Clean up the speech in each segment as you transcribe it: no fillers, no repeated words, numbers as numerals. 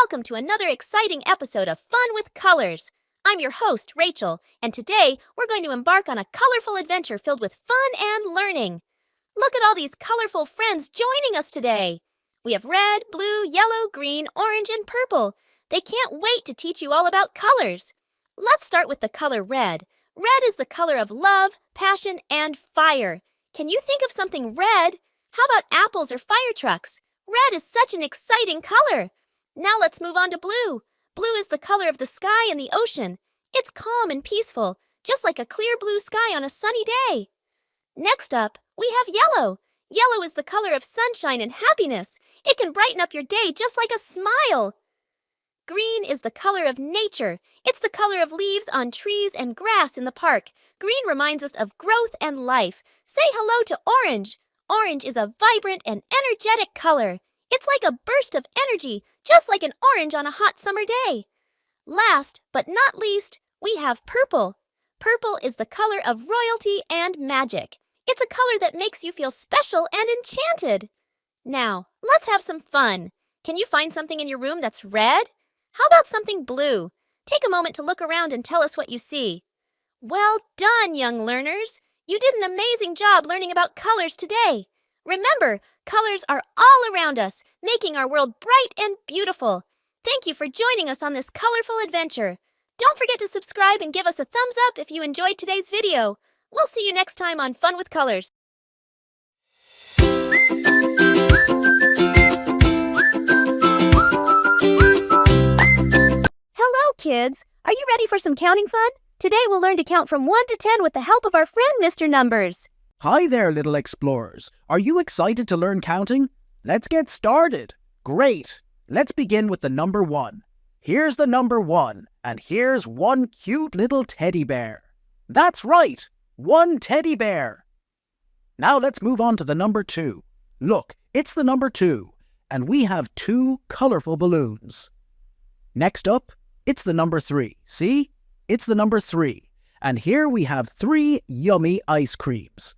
welcome to another exciting episode of Fun with Colors. I'm your host, Rachel, and today we're going to embark on a colorful adventure filled with fun and learning. Look at all these colorful friends joining us today. We have red, blue, yellow, green, orange, and purple. They can't wait to teach you all about colors. Let's start with the color red. Red is the color of love, passion, and fire. Can you think of something red? How about apples or fire trucks? Red is such an exciting color. Now let's move on to blue. Blue is the color of the sky and the ocean. It's calm and peaceful, just like a clear blue sky on a sunny day. Next up, we have yellow. Yellow is the color of sunshine and happiness. It can brighten up your day just like a smile. Green is the color of nature. It's the color of leaves on trees and grass in the park. Green reminds us of growth and life. Say hello to orange. Orange is a vibrant and energetic color. It's like a burst of energy, just like an orange on a hot summer day. Last but not least, we have purple. Purple is the color of royalty and magic. It's a color that makes you feel special and enchanted. Now, let's have some fun. Can you find something in your room that's red? How about something blue? Take a moment to look around and tell us what you see. Well done, young learners. You did an amazing job learning about colors today. Remember, colors are all around us, making our world bright and beautiful. Thank you for joining us on this colorful adventure. Don't forget to subscribe and give us a thumbs up if you enjoyed today's video. We'll see you next time on Fun with Colors. Hello, kids. Are you ready for some counting fun? Today we'll learn to count from 1 to 10 with the help of our friend, Mr. Numbers. Hi there, little explorers. Are you excited to learn counting? Let's get started. Great. Let's begin with the number 1. Here's the number 1, and here's one cute little teddy bear. That's right, one teddy bear. Now let's move on to the number 2. Look, it's the number 2, and we have 2 colorful balloons. Next up, it's the number 3. See? It's the number 3, and here we have 3 yummy ice creams.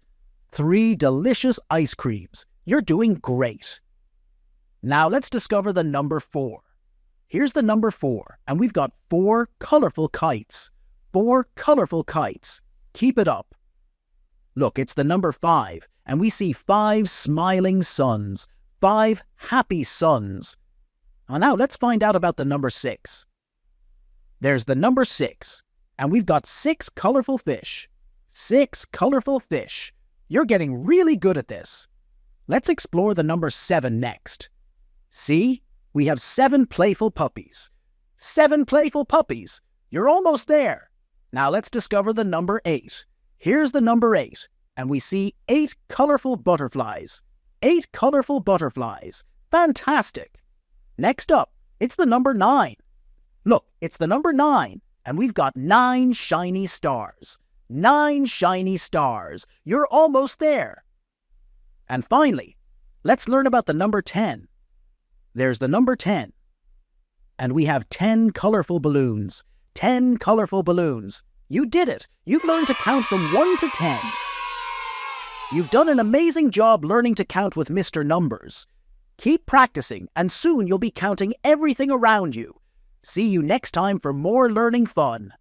3 delicious ice creams. You're doing great. Now let's discover the number 4. Here's the number 4, and we've got 4 colorful kites. 4 colorful kites. Keep it up. Look, it's the number 5, and we see 5 smiling suns. 5 happy suns. Now let's find out about the number 6. There's the number 6, and we've got 6 colorful fish. 6 colorful fish. You're getting really good at this. Let's explore the number 7 next. See? We have 7 playful puppies. 7 playful puppies. You're almost there. Now let's discover the number 8. Here's the number 8, and we see 8 colorful butterflies. 8 colorful butterflies. Fantastic. Next up, it's the number 9. Look, it's the number 9, and we've got 9 shiny stars. 9 shiny stars. You're almost there. And finally, let's learn about the number 10. There's the number 10. And we have 10 colorful balloons. 10 colorful balloons. You did it. You've learned to count from 1 to 10. You've done an amazing job learning to count with Mr. Numbers. Keep practicing, and soon you'll be counting everything around you. See you next time for more learning fun.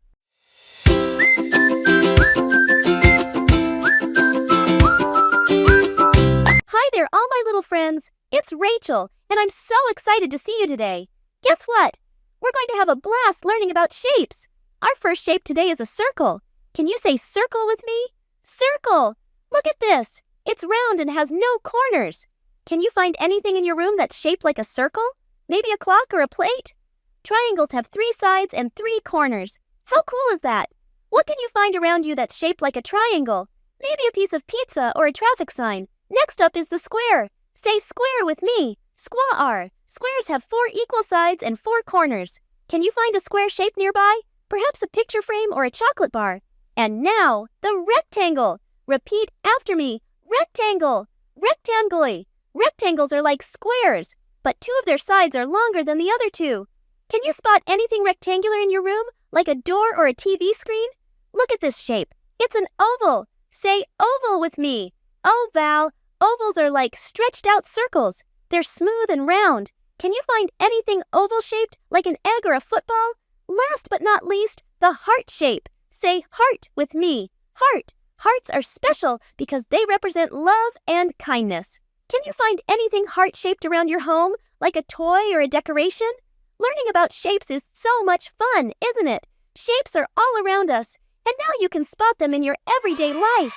Hi there, all my little friends. It's Rachel, and I'm so excited to see you today. Guess what? We're going to have a blast learning about shapes. Our first shape today is a circle. Can you say circle with me? Circle! Look at this. It's round and has no corners. Can you find anything in your room that's shaped like a circle? Maybe a clock or a plate? Triangles have 3 sides and 3 corners. How cool is that? What can you find around you that's shaped like a triangle? Maybe a piece of pizza or a traffic sign. Next up is the square. Say square with me. Square. Squares have 4 equal sides and 4 corners. Can you find a square shape nearby? Perhaps a picture frame or a chocolate bar. And now, the rectangle. Repeat after me. Rectangle. Rectangly. Rectangles are like squares, but 2 of their sides are longer than the other 2. Can you spot anything rectangular in your room, like a door or a TV screen? Look at this shape. It's an oval. Say oval with me. Oval. Ovals are like stretched out circles. They're smooth and round. Can you find anything oval-shaped like an egg or a football? Last but not least, the heart shape. Say heart with me. Heart. Hearts are special because they represent love and kindness. Can you find anything heart-shaped around your home, like a toy or a decoration? Learning about shapes is so much fun, isn't it? Shapes are all around us, and now you can spot them in your everyday life.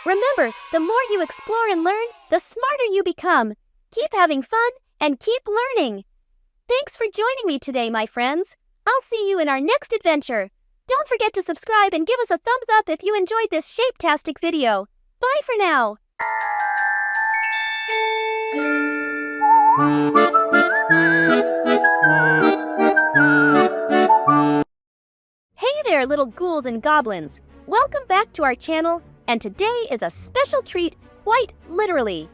Remember, the more you explore and learn, the smarter you become. Keep having fun and keep learning. Thanks for joining me today, my friends. I'll see you in our next adventure. Don't forget to subscribe and give us a thumbs up if you enjoyed this shape-tastic video. Bye for now. Hey there, little ghouls and goblins. Welcome back to our channel, and today is a special treat, quite literally.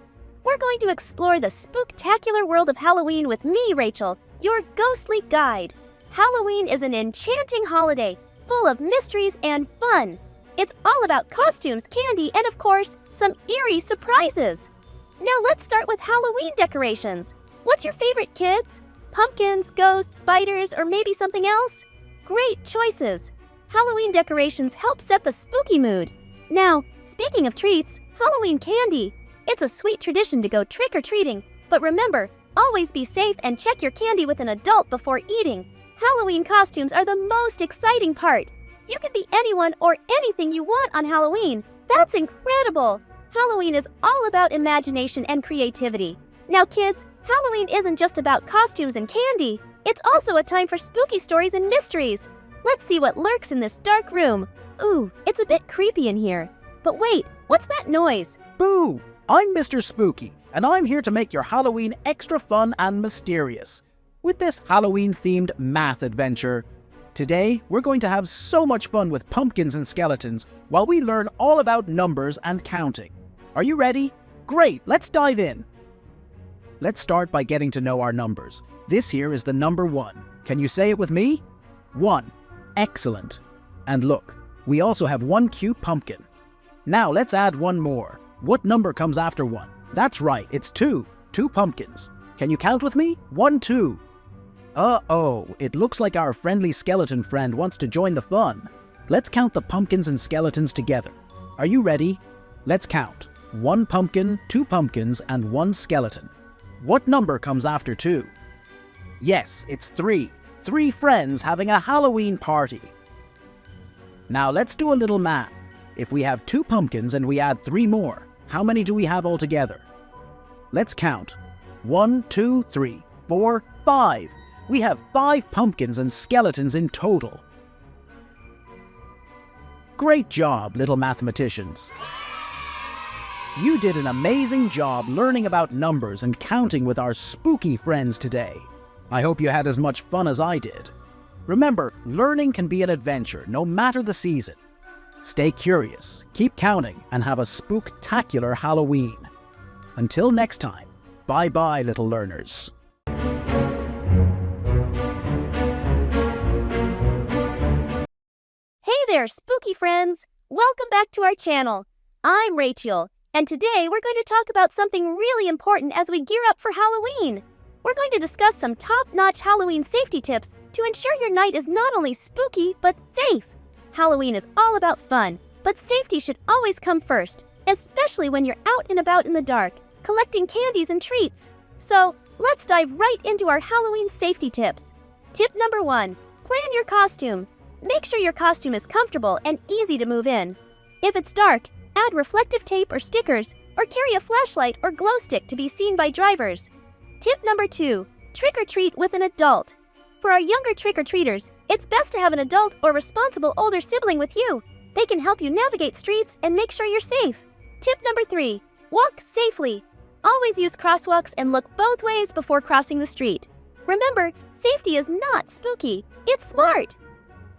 We're going to explore the spooktacular world of Halloween with me, Rachel, your ghostly guide. Halloween is an enchanting holiday, full of mysteries and fun. It's all about costumes, candy, and of course, some eerie surprises. Now let's start with Halloween decorations. What's your favorite, kids? Pumpkins, ghosts, spiders, or maybe something else? Great choices! Halloween decorations help set the spooky mood. Now, speaking of treats, Halloween candy. It's a sweet tradition to go trick-or-treating, but remember, always be safe and check your candy with an adult before eating. Halloween costumes are the most exciting part. You can be anyone or anything you want on Halloween. That's incredible! Halloween is all about imagination and creativity. Now kids, Halloween isn't just about costumes and candy. It's also a time for spooky stories and mysteries. Let's see what lurks in this dark room. Ooh, it's a bit creepy in here. But wait, what's that noise? Boo! I'm Mr. Spooky, and I'm here to make your Halloween extra fun and mysterious. With this Halloween-themed math adventure, today we're going to have so much fun with pumpkins and skeletons while we learn all about numbers and counting. Are you ready? Great, let's dive in. Let's start by getting to know our numbers. This here is the number 1. Can you say it with me? 1. Excellent. And look, we also have 1 cute pumpkin. Now let's add one more. What number comes after 1? That's right, it's 2. 2 pumpkins. Can you count with me? 1, 2. Uh-oh, it looks like our friendly skeleton friend wants to join the fun. Let's count the pumpkins and skeletons together. Are you ready? Let's count. 1 pumpkin, 2 pumpkins, and 1 skeleton. What number comes after 2? Yes, it's 3. 3 friends having a Halloween party. Now let's do a little math. If we have 2 pumpkins and we add 3 more, how many do we have altogether? Let's count. 1, 2, 3, 4, 5. We have 5 pumpkins and skeletons in total. Great job, little mathematicians. You did an amazing job learning about numbers and counting with our spooky friends today. I hope you had as much fun as I did. Remember, learning can be an adventure, no matter the season. Stay curious, keep counting, and have a spooktacular Halloween. Until next time, bye-bye, little learners. Hey there, spooky friends! Welcome back to our channel. I'm Rachel, and today we're going to talk about something really important as we gear up for Halloween. We're going to discuss some top-notch Halloween safety tips to ensure your night is not only spooky, but safe. Halloween is all about fun, but safety should always come first, especially when you're out and about in the dark, collecting candies and treats. So, let's dive right into our Halloween safety tips. Tip number 1, plan your costume. Make sure your costume is comfortable and easy to move in. If it's dark, add reflective tape or stickers, or carry a flashlight or glow stick to be seen by drivers. Tip number 2, trick or treat with an adult. For our younger trick-or-treaters, it's best to have an adult or responsible older sibling with you. They can help you navigate streets and make sure you're safe. Tip number 3, walk safely. Always use crosswalks and look both ways before crossing the street. Remember, safety is not spooky, it's smart.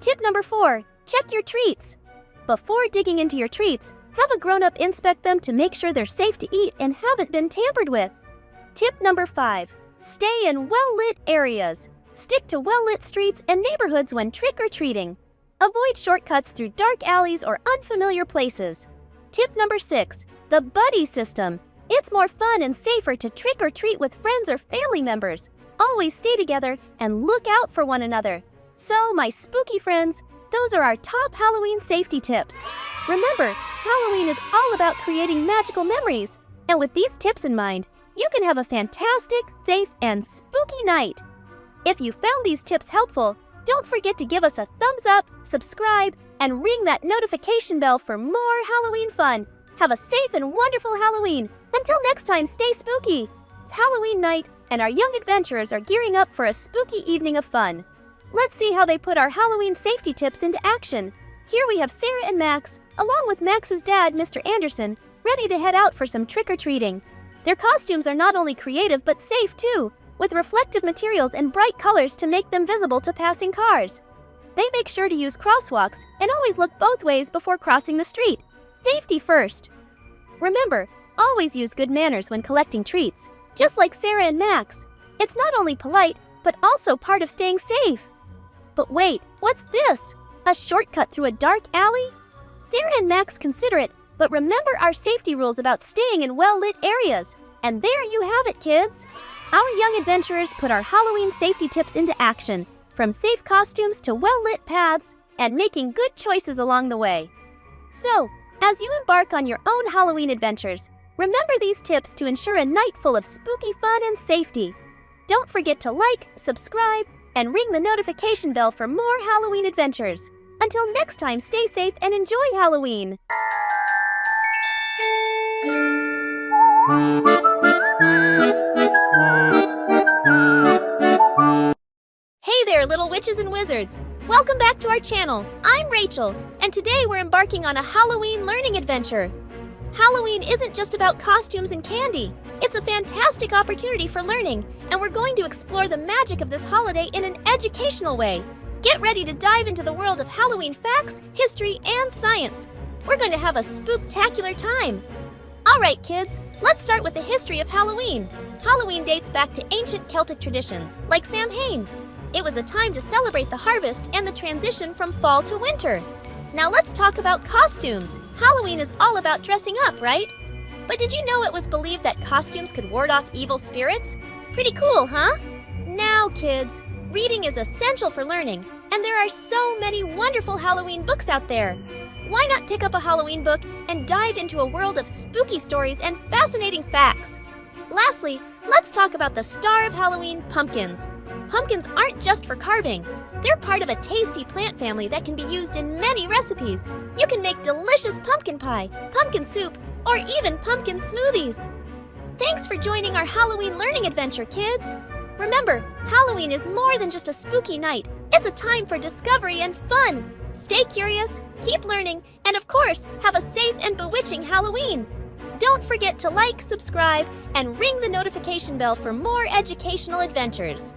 Tip number 4, check your treats. Before digging into your treats, have a grown-up inspect them to make sure they're safe to eat and haven't been tampered with. Tip number 5, stay in well-lit areas. Stick to well-lit streets and neighborhoods when trick-or-treating. Avoid shortcuts through dark alleys or unfamiliar places. Tip number 6, the buddy system. It's more fun and safer to trick or treat with friends or family members. always stay together and look out for one another. So, my spooky friends, those are our top Halloween safety tips. Remember, Halloween is all about creating magical memories. And with these tips in mind, you can have a fantastic, safe, and spooky night. If you found these tips helpful, don't forget to give us a thumbs up, subscribe, and ring that notification bell for more Halloween fun. Have a safe and wonderful Halloween. Until next time, stay spooky. It's Halloween night, and our young adventurers are gearing up for a spooky evening of fun. Let's see how they put our Halloween safety tips into action. Here we have Sarah and Max, along with Max's dad, Mr. Anderson, ready to head out for some trick-or-treating. Their costumes are not only creative but safe too, with reflective materials and bright colors to make them visible to passing cars. They make sure to use crosswalks and always look both ways before crossing the street. Safety first. Remember, always use good manners when collecting treats, just like Sarah and Max. It's not only polite, but also part of staying safe. But wait, what's this? A shortcut through a dark alley? Sarah and Max consider it, but remember our safety rules about staying in well-lit areas. And there you have it, kids. Our young adventurers put our Halloween safety tips into action, from safe costumes to well-lit paths, and making good choices along the way. So, as you embark on your own Halloween adventures, remember these tips to ensure a night full of spooky fun and safety. Don't forget to like, subscribe, and ring the notification bell for more Halloween adventures. Until next time, stay safe and enjoy Halloween! Hey there, little witches and wizards! Welcome back to our channel. I'm Rachel, and today we're embarking on a Halloween learning adventure. Halloween isn't just about costumes and candy. It's a fantastic opportunity for learning, and we're going to explore the magic of this holiday in an educational way. Get ready to dive into the world of Halloween facts, history, and science. We're going to have a spooktacular time. All right, kids, let's start with the history of Halloween. Halloween dates back to ancient Celtic traditions, like Samhain. It was a time to celebrate the harvest and the transition from fall to winter. Now let's talk about costumes. Halloween is all about dressing up, right? But did you know it was believed that costumes could ward off evil spirits? Pretty cool, huh? Now, kids, reading is essential for learning, and there are so many wonderful Halloween books out there. Why not pick up a Halloween book and dive into a world of spooky stories and fascinating facts? Lastly, let's talk about the star of Halloween, pumpkins. Pumpkins aren't just for carving. They're part of a tasty plant family that can be used in many recipes. You can make delicious pumpkin pie, pumpkin soup, or even pumpkin smoothies. Thanks for joining our Halloween learning adventure, kids. Remember, Halloween is more than just a spooky night. It's a time for discovery and fun. Stay curious, keep learning, and of course, have a safe and bewitching Halloween. Don't forget to like, subscribe, and ring the notification bell for more educational adventures.